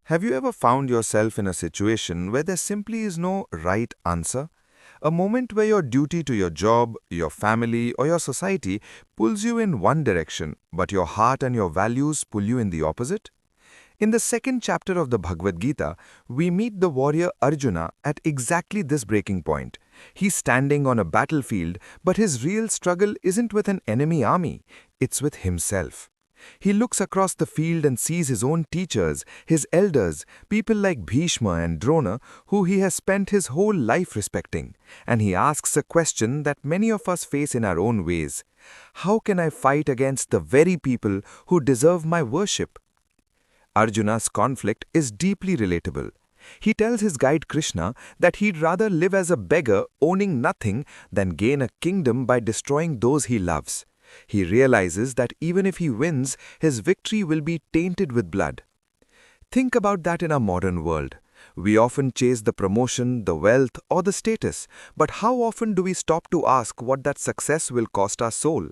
Have you ever found yourself in a situation where there simply is no right answer? A moment where your duty to your job, your family, or your society pulls you in one direction, but your heart and your values pull you in the opposite? In the second chapter of the Bhagavad Gita, we meet the warrior Arjuna at exactly this breaking point. He's standing on a battlefield, but his real struggle isn't with an enemy army, it's with himself. He looks across the field and sees his own teachers, his elders, people like Bhishma and Drona, who he has spent his whole life respecting. And he asks a question that many of us face in our own ways. How can I fight against the very people who deserve my worship? Arjuna's conflict is deeply relatable. He tells his guide Krishna that he'd rather live as a beggar owning nothing than gain a kingdom by destroying those he loves. He realizes that even if he wins, his victory will be tainted with blood. Think about that in our modern world. We often chase the promotion, the wealth, or the status, but how often do we stop to ask what that success will cost our soul?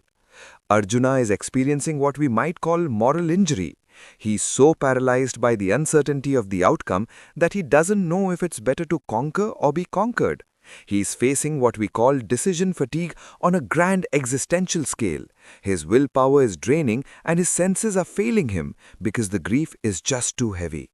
Arjuna is experiencing what we might call moral injury. He's so paralyzed by the uncertainty of the outcome that he doesn't know if it's better to conquer or be conquered. He's facing what we call decision fatigue on a grand existential scale. His willpower is draining and his senses are failing him because the grief is just too heavy.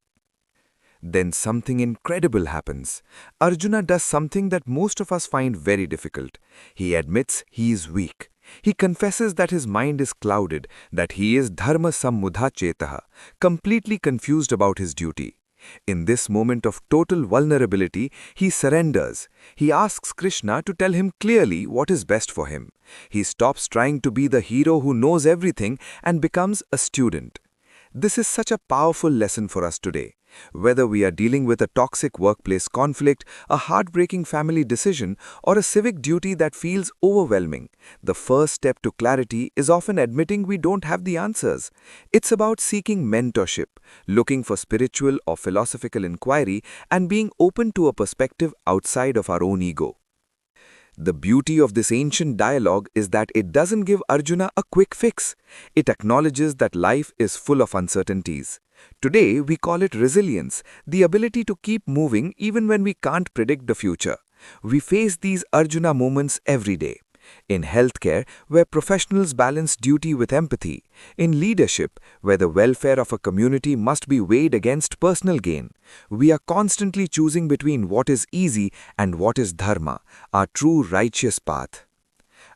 Then something incredible happens. Arjuna does something that most of us find very difficult. He admits he is weak. He confesses that his mind is clouded, that he is dharma sammudha chetaha, completely confused about his duty. In this moment of total vulnerability, he surrenders. He asks Krishna to tell him clearly what is best for him. He stops trying to be the hero who knows everything and becomes a student. This is such a powerful lesson for us today. Whether we are dealing with a toxic workplace conflict, a heartbreaking family decision, or a civic duty that feels overwhelming, the first step to clarity is often admitting we don't have the answers. It's about seeking mentorship, looking for spiritual or philosophical inquiry, and being open to a perspective outside of our own ego. The beauty of this ancient dialogue is that it doesn't give Arjuna a quick fix. It acknowledges that life is full of uncertainties. Today, we call it resilience, the ability to keep moving even when we can't predict the future. We face these Arjuna moments every day. In healthcare, where professionals balance duty with empathy. In leadership, where the welfare of a community must be weighed against personal gain. We are constantly choosing between what is easy and what is dharma, our true righteous path.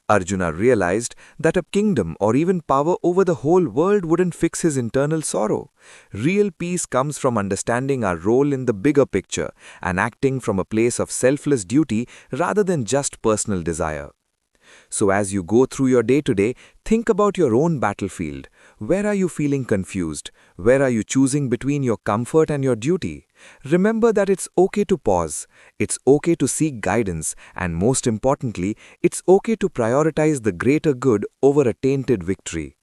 Arjuna realized that a kingdom or even power over the whole world wouldn't fix his internal sorrow. Real peace comes from understanding our role in the bigger picture and acting from a place of selfless duty rather than just personal desire. So as you go through your day to day, think about your own battlefield. Where are you feeling confused? Where are you choosing between your comfort and your duty? Remember that it's okay to pause. It's okay to seek guidance. And most importantly, it's okay to prioritize the greater good over a tainted victory.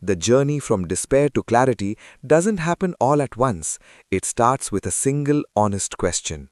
The journey from despair to clarity doesn't happen all at once. It starts with a single honest question.